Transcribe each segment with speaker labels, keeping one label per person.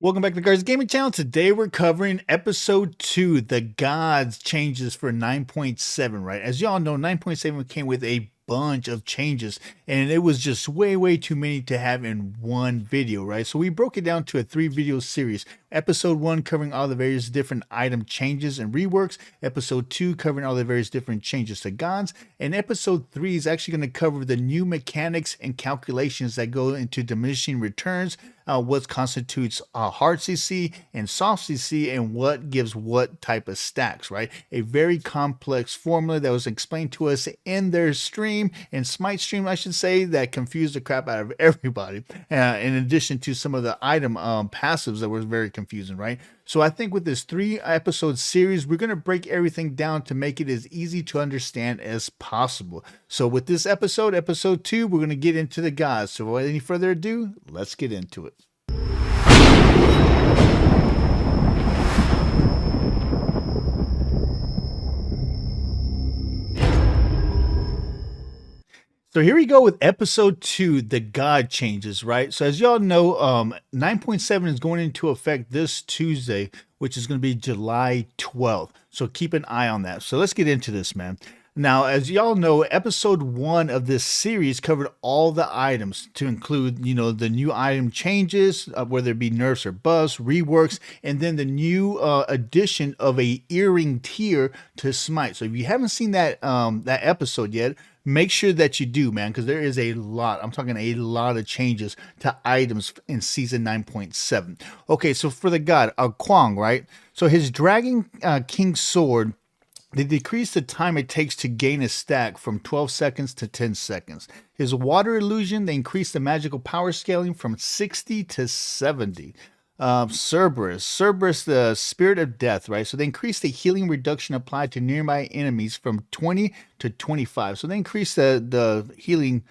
Speaker 1: Welcome back to the Garza Gaming Channel. Today we're covering episode 2, the gods changes for 9.7, right? As y'all know, 9.7 came with a bunch of changes and it was just way too many to have in one video, right? So we broke it down to a 3-video series. Episode 1 covering all the various different item changes and reworks, episode 2 covering all the various different changes to gods, and episode 3 is actually going to cover the new mechanics and calculations that go into diminishing returns, what constitutes hard CC and soft CC, and what gives what type of stacks, right? A very complex formula that was explained to us in their stream, in Smite stream, I should say, that confused the crap out of everybody, in addition to some of the item passives that were very confusing, right? So I think with this 3-episode series, we're going to break everything down to make it as easy to understand as possible. So with this episode, episode 2, we're going to get into the gods. So without any further ado, let's get into it. So here we go with episode 2, the god changes, right? So as y'all know, 9.7 is going into effect this Tuesday, which is going to be July 12th. So keep an eye on that. So let's get into this, man. Now, as y'all know, episode 1 of this series covered all the items to include, the new item changes, whether it be nerfs or buffs, reworks, and then the new addition of a earring tier to Smite. So if you haven't seen that episode yet, make sure that you do, man, because there is a lot. I'm talking a lot of changes to items in season 9.7. Okay, so for the god, Akwang, right? So his Dragon King sword, they decrease the time it takes to gain a stack from 12 seconds to 10 seconds. His water illusion, they increase the magical power scaling from 60 to 70. Cerberus, the spirit of death, right? So they increase the healing reduction applied to nearby enemies from 20 to 25. So they increase the healing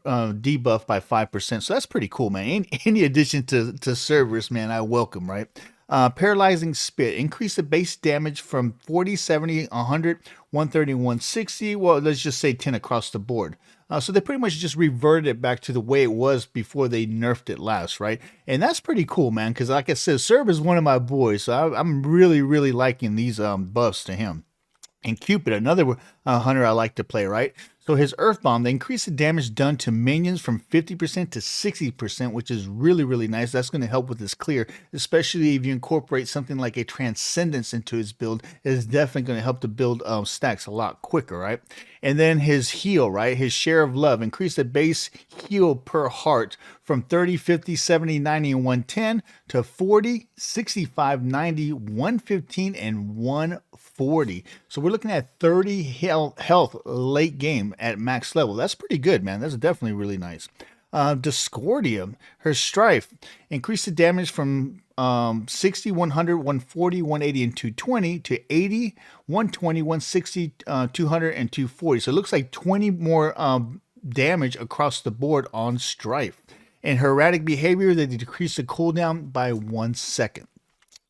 Speaker 1: debuff by 5%. So that's pretty cool, man. Any addition to Cerberus, man, I welcome, right? Paralyzing Spit, increase the base damage from 40, 70, 100, 130, 160. Well, let's just say 10 across the board. So they pretty much just reverted it back to the way it was before they nerfed it last, right? And that's pretty cool, man, because like I said, Serb is one of my boys, so I'm really liking these buffs to him. And Cupid, another hunter I like to play, right? So his Earth Bomb, they increase the damage done to minions from 50% to 60%, which is really nice. That's going to help with his clear, especially if you incorporate something like a Transcendence into his build. It is definitely going to help to build stacks a lot quicker, right? And then his heal, right? His Share of Love, increase the base heal per heart from 30, 50, 70, 90, and 110 to 40, 65, 90, 115, and 140. So we're looking at 30 health late game at max level. That's pretty good, man. That's definitely really nice. Discordia, her Strife, increase the damage from 60, 100, 140, 180, and 220 to 80, 120, 160, 200, and 240. So it looks like 20 more damage across the board on Strife. And her Erratic Behavior, they decrease the cooldown by 1 second.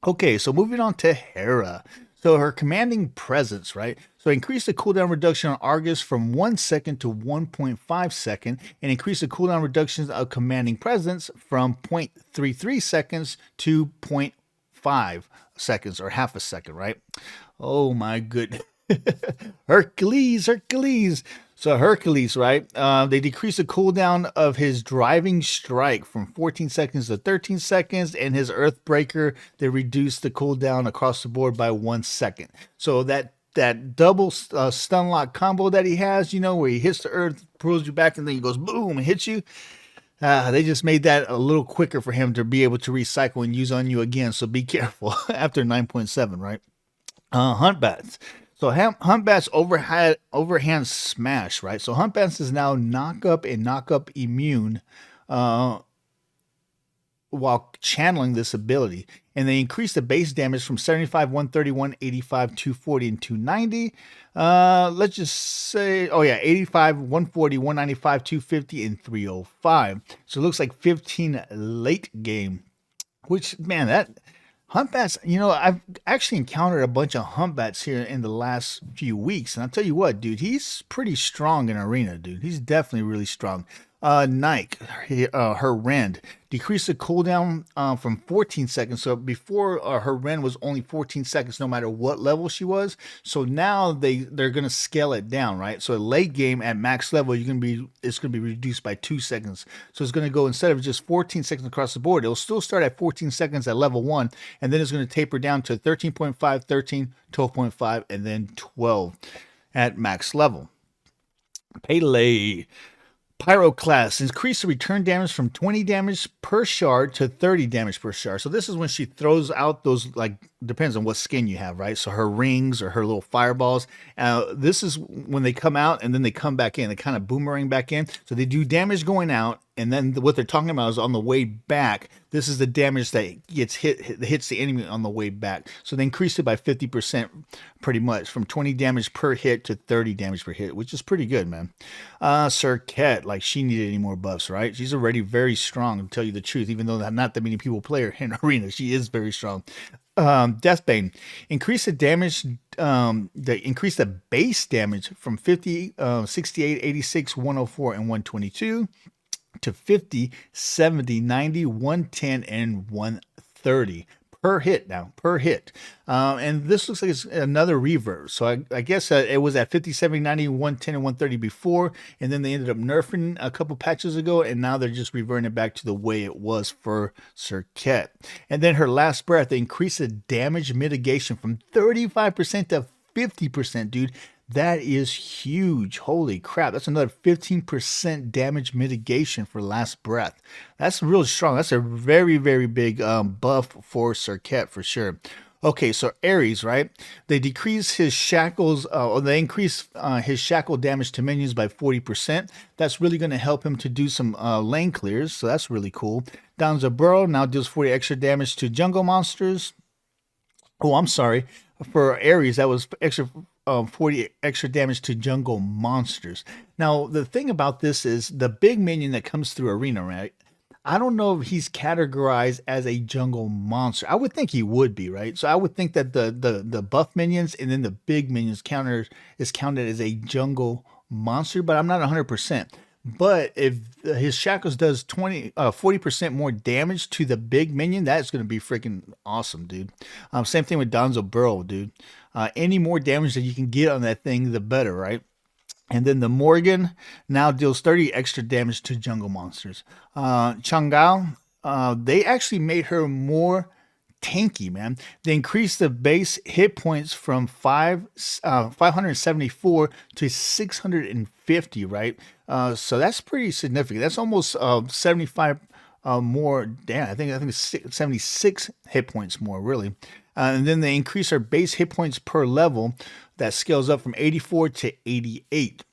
Speaker 1: Okay, so moving on to Hera. So her Commanding Presence, right? So increase the cooldown reduction on Argus from 1 second to 1.5 second, and increase the cooldown reductions of Commanding Presence from 0.33 seconds to 0.5 seconds, or half a second, right? Oh my goodness. Hercules. So Hercules, right? They decrease the cooldown of his Driving Strike from 14 seconds to 13 seconds, and his Earthbreaker, they reduce the cooldown across the board by 1 second. So that double stun lock combo that he has, where he hits the earth, pulls you back, and then he goes boom and hits you. They just made that a little quicker for him to be able to recycle and use on you again. So be careful after 9.7, right? Huntbats. So Huntbats overhand smash, right? So Huntbats is now knock up and knock up immune while channeling this ability. And they increase the base damage from 75, 130, 185, 240, and 290. Let's just say, 85, 140, 195, 250, and 305. So it looks like 15 late game, which, man, that Huntbats, I've actually encountered a bunch of Huntbats here in the last few weeks. And I'll tell you what, dude, he's pretty strong in arena, dude. He's definitely really strong. Nike, her rend, decreased the cooldown from 14 seconds. So before her rend was only 14 seconds, no matter what level she was. So now they're gonna scale it down, right? So late game at max level, it's gonna be reduced by 2 seconds. So it's gonna go, instead of just 14 seconds across the board, it'll still start at 14 seconds at level 1, and then it's gonna taper down to 13.5, 13, 12.5, and then 12 at max level. Pele Pyroclasts increase the return damage from 20 damage per shard to 30 damage per shard. So this is when she throws out those, like, depends on what skin you have, right? So her rings or her little fireballs. This is when they come out and then they come back in. They kind of boomerang back in. So they do damage going out, and then what they're talking about is on the way back. This is the damage that hits the enemy on the way back. So they increased it by 50%, pretty much, from 20 damage per hit to 30 damage per hit, which is pretty good, man. Serket, like, she needed any more buffs, right? She's already very strong, to tell you the truth, even though not that many people play her in Arena. She is very strong. Death Bane, increase the damage, increase the base damage from 50, 68, 86, 104, and 122 to 50, 70, 90, 110, and 130 per hit now, per hit. And this looks like it's another reverb. So I guess it was at 50, 70, 90, 110, and 130 before, and then they ended up nerfing a couple patches ago, and now they're just reverting it back to the way it was for Serket. And then her last breath, they increased the damage mitigation from 35% to 50%, dude. That is huge. Holy crap. That's another 15% damage mitigation for last breath. That's real strong. That's a very, very big buff for Serket for sure. Okay, so Aries, right? They decrease his shackles, or they increase his shackle damage to minions by 40%. That's really going to help him to do some lane clears, so that's really cool. Donza Burrow now deals 40 extra damage to jungle monsters. Oh, I'm sorry. For Aries, that was extra 40 extra damage to jungle monsters. Now, the thing about this is the big minion that comes through Arena, right? I don't know if he's categorized as a jungle monster. I would think he would be, right? So I would think that the buff minions and then the big minions is counted as a jungle monster, but I'm not 100%. But if his shackles does 40% more damage to the big minion, that's going to be freaking awesome, dude. Same thing with Donzo Burrow, dude. Any more damage that you can get on that thing, the better, right? And then the Morgan now deals 30 extra damage to jungle monsters. Chang'ao, they actually made her more tanky, man. They increased the base hit points from 574 to 650, right? So that's pretty significant. That's almost 75 more. Damn, I think it's 76 hit points more, really. And then they increase our base hit points per level. That scales up from 84 to 88.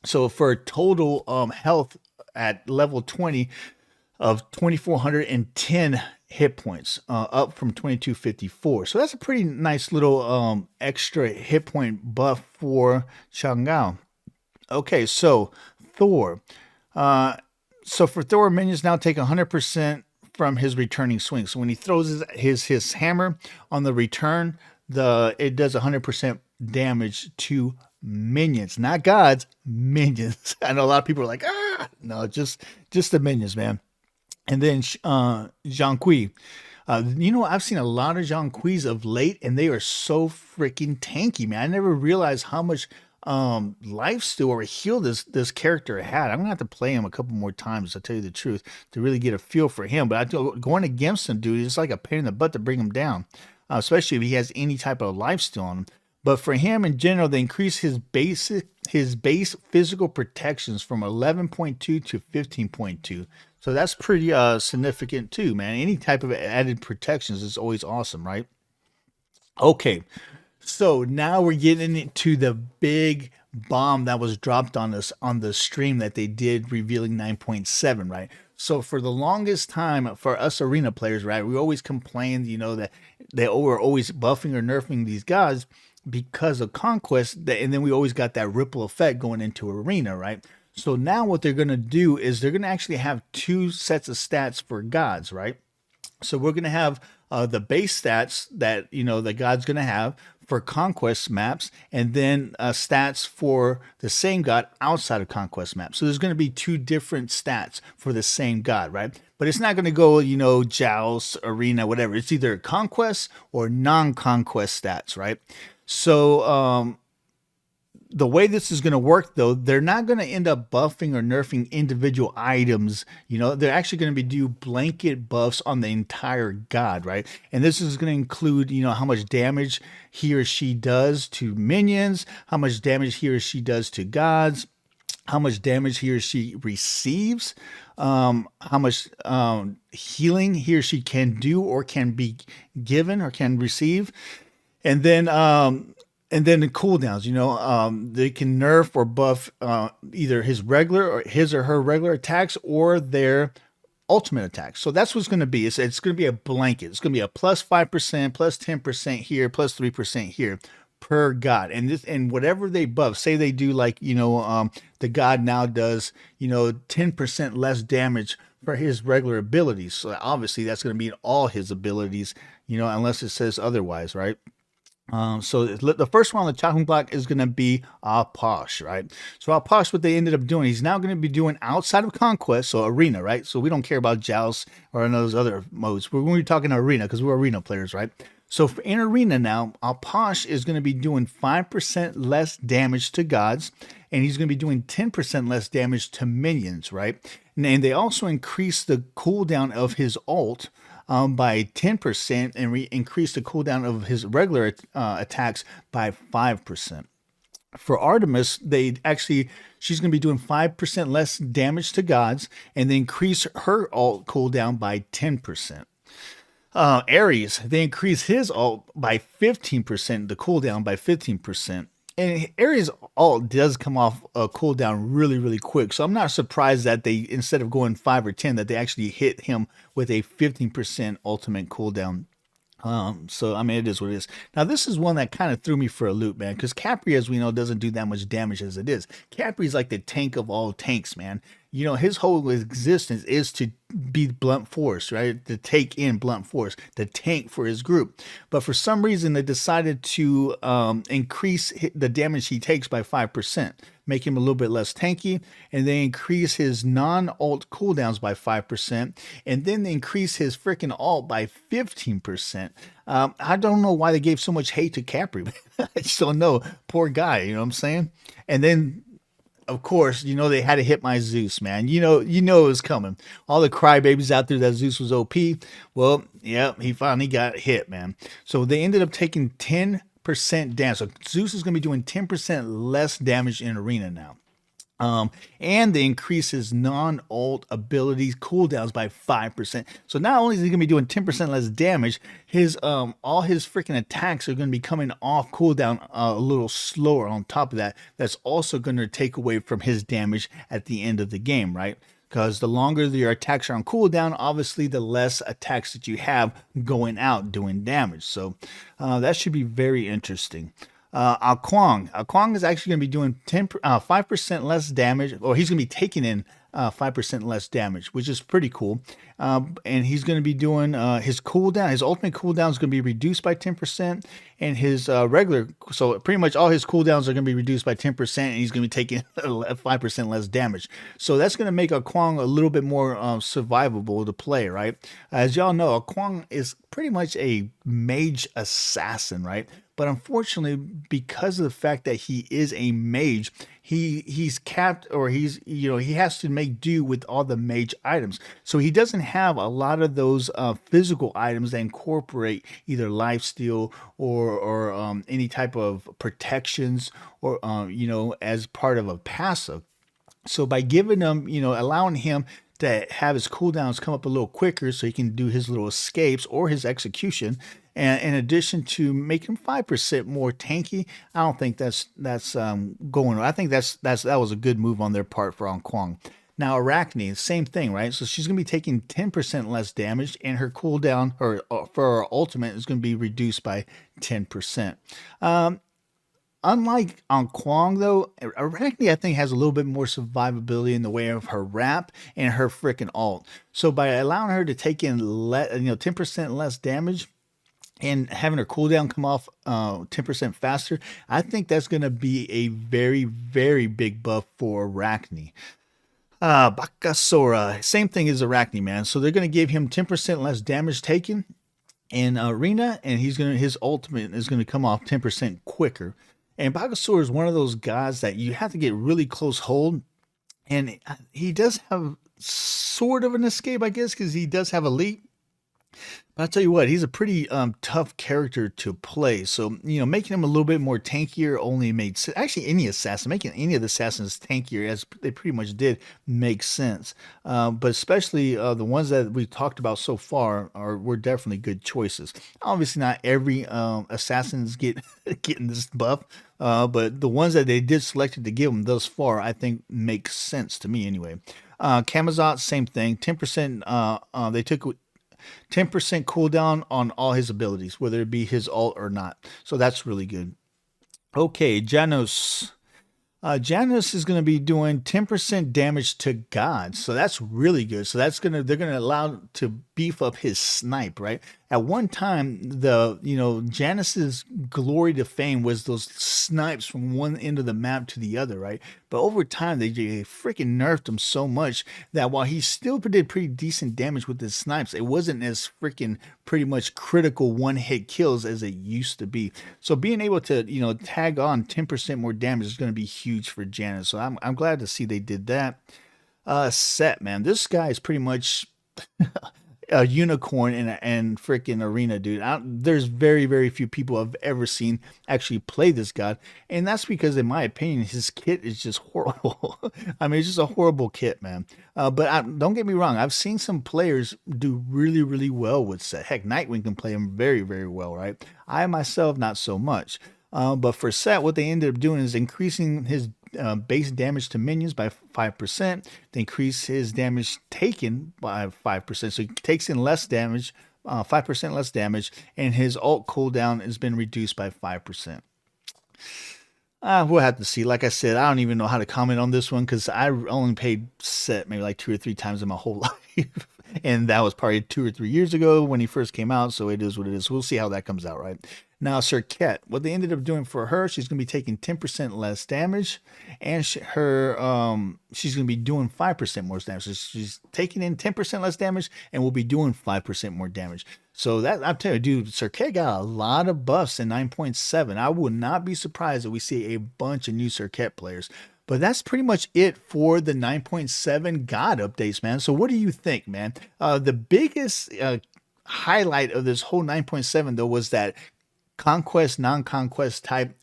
Speaker 1: So for a total health at level 20 of 2,410 hit points, up from 2,254. So that's a pretty nice little extra hit point buff for Chang'ao. Okay, so Thor. So for Thor, minions now take 100% from his returning swing. So when he throws his hammer on the return, it does 100% damage to minions, not gods, minions. I know a lot of people are like, no, just the minions, man. And then Zhongqui. I've seen a lot of Zhongquis of late, and they are so freaking tanky, man. I never realized how much life steal or heal this character had. I'm gonna have to play him a couple more times, to tell you the truth, to really get a feel for him. But going against him, dude, it's like a pain in the butt to bring him down, especially if he has any type of life steal on him. But for him in general, they increase his base physical protections from 11.2 to 15.2. So that's pretty significant too, man. Any type of added protections is always awesome, right? Okay, so now we're getting into the big bomb that was dropped on us on the stream that they did revealing 9.7, right? So for the longest time, for us arena players, right, we always complained, that they were always buffing or nerfing these guys because of conquest, and then we always got that ripple effect going into arena, right? So now what they're going to do is they're going to actually have two sets of stats for gods, right? So we're going to have the base stats that the god's going to have for conquest maps, and then stats for the same god outside of conquest maps. So there's going to be two different stats for the same god, right? But it's not going to go, joust, arena, whatever. It's either conquest or non-conquest stats, right? So the way this is going to work, though, they're not going to end up buffing or nerfing individual items. They're actually going to be do blanket buffs on the entire god, right? And this is going to include, how much damage he or she does to minions, how much damage he or she does to gods, how much damage he or she receives, how much healing he or she can do or can be given or can receive, and then the cooldowns, they can nerf or buff either his or her regular attacks or their ultimate attacks. So that's what's going to be. It's going to be a blanket. It's going to be a plus 5%, plus 10% here, plus 3% here per god. And whatever they buff, say they do like, the god now does, 10% less damage for his regular abilities. So obviously that's going to be in all his abilities, unless it says otherwise, right? So the first one on the chopping block is going to be Posh, right? So Posh, what they ended up doing, he's now going to be doing outside of Conquest, so Arena, right? So we don't care about Joust or those other modes. We're going to be talking Arena because we're Arena players, right? So in Arena now, Posh is going to be doing 5% less damage to gods, and he's going to be doing 10% less damage to minions, right? And they also increase the cooldown of his ult by 10% and increase the cooldown of his regular attacks by 5%. For Artemis, she's going to be doing 5% less damage to gods and then increase her ult cooldown by 10%. Aries, they increase his ult by 15%, the cooldown by 15%. And Aries ult does come off a cooldown really, really quick. So I'm not surprised that they, instead of going 5 or 10, that they actually hit him with a 15% ultimate cooldown. So I mean, it is what it is. Now, this is one that kind of threw me for a loop, man, because Capri, as we know, doesn't do that much damage as it is. Capri's like the tank of all tanks, man. His whole existence is to be blunt force, right? To take in blunt force, the tank for his group. But for some reason, they decided to increase the damage he takes by 5%, make him a little bit less tanky, and they increase his non-ult cooldowns by 5%, and then they increase his freaking ult by 15%. I don't know why they gave so much hate to Capri. I just don't know. Poor guy, you know what I'm saying? And then, of course, they had to hit my Zeus, man. You know it was coming. All the crybabies out there that Zeus was OP. Well, yeah, he finally got hit, man. So they ended up taking 10% damage. So Zeus is going to be doing 10% less damage in Arena now. And they increase his non-ult abilities cooldowns by 5%. So not only is he going to be doing 10% less damage, his all his freaking attacks are going to be coming off cooldown a little slower. On top of that, that's also going to take away from his damage at the end of the game, right? Because the longer your attacks are on cooldown, obviously the less attacks that you have going out doing damage. So that should be very interesting. Akwang is actually going to be doing 5% less damage, or he's going to be taking in 5% less damage, which is pretty cool. And he's going to be doing his cooldown. His ultimate cooldown is going to be reduced by 10%, and his so pretty much all his cooldowns are going to be reduced by 10%, and he's going to be taking 5% less damage. So that's going to make Akwang a little bit more survivable to play, right? As y'all know, Akwang is pretty much a mage assassin, right? But unfortunately, because of the fact that he is a mage, he's capped, or he has to make do with all the mage items. So he doesn't have a lot of those physical items that incorporate either lifesteal or any type of protections or as part of a passive. So by giving him, allowing him to have his cooldowns come up a little quicker so he can do his little escapes or his execution, and in addition to making 5% more tanky, I don't think that's going. I think that was a good move on their part for Kwang. Now Arachne, same thing, right? So she's going to be taking 10% less damage, and her cooldown for her ultimate is going to be reduced by 10%. unlike on Kwang though, Arachne I think has a little bit more survivability in the way of her wrap and her freaking alt. So by allowing her to take in 10% less damage and having her cooldown come off 10% faster, I think that's going to be a very, very big buff for Arachne. Bakasora, same thing as Arachne, man. So they're going to give him 10% less damage taken in arena, and his ultimate is going to come off 10% quicker. And Bakasora is one of those guys that you have to get really close hold, and he does have sort of an escape, I guess, because he does have a leap. But I'll tell you what, he's a pretty tough character to play. So, making him a little bit more tankier only made sense. Actually, making any of the assassins tankier, as they pretty much did, makes sense. But especially the ones that we talked about so far were definitely good choices. Obviously, not every assassins getting this buff, but the ones that they did selected to give them thus far, I think makes sense to me anyway. Camazot, same thing. 10%. They took 10% cooldown on all his abilities, whether it be his ult or not. So that's really good. Okay, Janos. Janos is going to be doing 10% damage to gods, so that's really good. So they're gonna allow to beef up his snipe, right? At one time, Janus's glory to fame was those snipes from one end of the map to the other, right? But over time, they freaking nerfed him so much that while he still did pretty decent damage with his snipes, it wasn't as freaking pretty much critical one-hit kills as it used to be. So being able to, tag on 10% more damage is going to be huge for Janos. So I'm glad to see they did that. Set, man, this guy is pretty much a unicorn and freaking arena, dude. There's very, very few people I've ever seen actually play this god, and that's because, in my opinion, his kit is just horrible. I mean, it's just a horrible kit, man. But don't get me wrong, I've seen some players do really, really well with Set. Heck, Nightwing can play him very, very well, right? I myself, not so much. But for Set, what they ended up doing is increasing his base damage to minions by 5%. They increase his damage taken by 5%. So he takes in less damage, 5% less damage, and his ult cooldown has been reduced by 5%. We'll have to see. Like I said, I don't even know how to comment on this one because I only played Set maybe like 2 or 3 times in my whole life. And that was probably 2 or 3 years ago when he first came out. So it is what it is. We'll see how that comes out, right? Now, Serket, what they ended up doing for her, she's going to be taking 10% less damage, and she's going to be doing 5% more damage. So she's taking in 10% less damage and will be doing 5% more damage. So that, I'm telling you, dude, Serket got a lot of buffs in 9.7. I would not be surprised if we see a bunch of new Serket players. But that's pretty much it for the 9.7 God updates, man. So what do you think, man? The biggest highlight of this whole 9.7, though, was that conquest, non-conquest type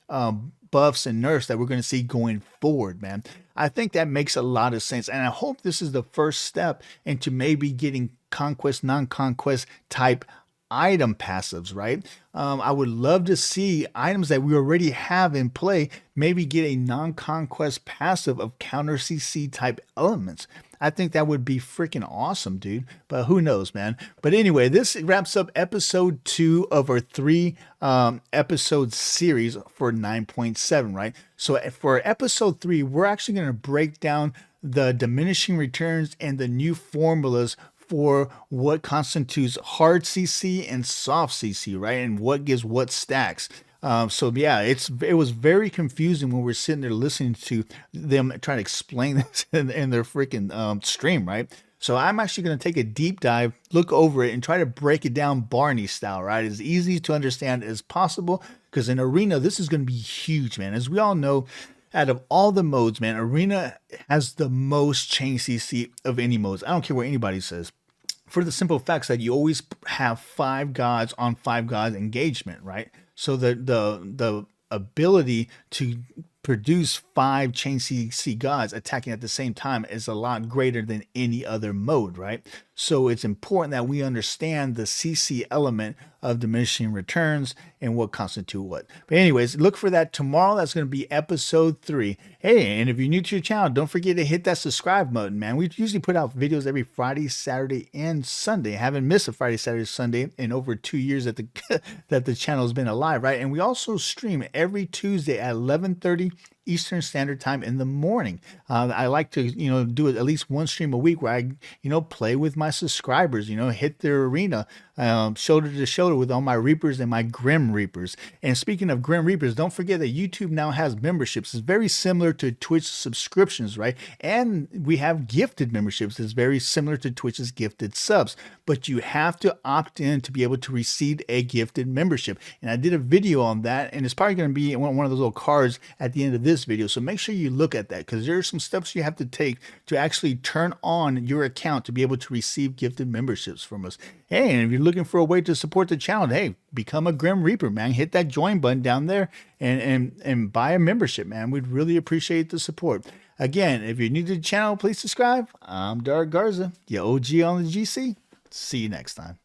Speaker 1: buffs and nerfs that we're going to see going forward, man. I think that makes a lot of sense. And I hope this is the first step into maybe getting conquest, non-conquest type item passives, right? I would love to see items that we already have in play maybe get a non-conquest passive of counter CC type elements. I think that would be freaking awesome, dude. But who knows, man. But anyway, this wraps up episode 2 of our 3 episode series for 9.7, right? So for episode 3, we're actually going to break down the diminishing returns and the new formulas for what constitutes hard CC and soft CC, right? And what gives what stacks. So yeah, it was very confusing when we're sitting there listening to them trying to explain this in their freaking stream, right? So I'm actually going to take a deep dive, look over it, and try to break it down Barney style, right? As easy to understand as possible, because in Arena, this is going to be huge, man. As we all know, out of all the modes, man, Arena has the most chain CC of any modes. I don't care what anybody says. For the simple facts that you always have 5 gods on 5 gods engagement, right? So the ability to produce 5 Chain CC gods attacking at the same time is a lot greater than any other mode, right? So it's important that we understand the CC element of diminishing returns and what constitute what. But anyways, look for that tomorrow. That's going to be episode 3. Hey, and if you're new to your channel, don't forget to hit that subscribe button, man. We usually put out videos every Friday, Saturday, and Sunday. I haven't missed a Friday, Saturday, Sunday in over 2 years that the that the channel's been alive, right? And we also stream every Tuesday at 11:30 Eastern Standard Time in the morning. I like to, do at least one stream a week where I, play with my subscribers, hit their arena, shoulder to shoulder with all my Reapers and my Grim Reapers. And speaking of Grim Reapers, don't forget that YouTube now has memberships. It's very similar to Twitch subscriptions, right? And we have gifted memberships. It's very similar to Twitch's gifted subs, but you have to opt in to be able to receive a gifted membership. And I did a video on that, and it's probably going to be one of those little cards at the end of this video. So make sure you look at that, because there are some steps you have to take to actually turn on your account to be able to receive gifted memberships from us. Hey, and if you're looking for a way to support the channel, hey, become a Grim Reaper, man. Hit that join button down there and buy a membership, man. We'd really appreciate the support. Again, if you're new to the channel, please subscribe. I'm Garza, your OG on the GC. See you next time.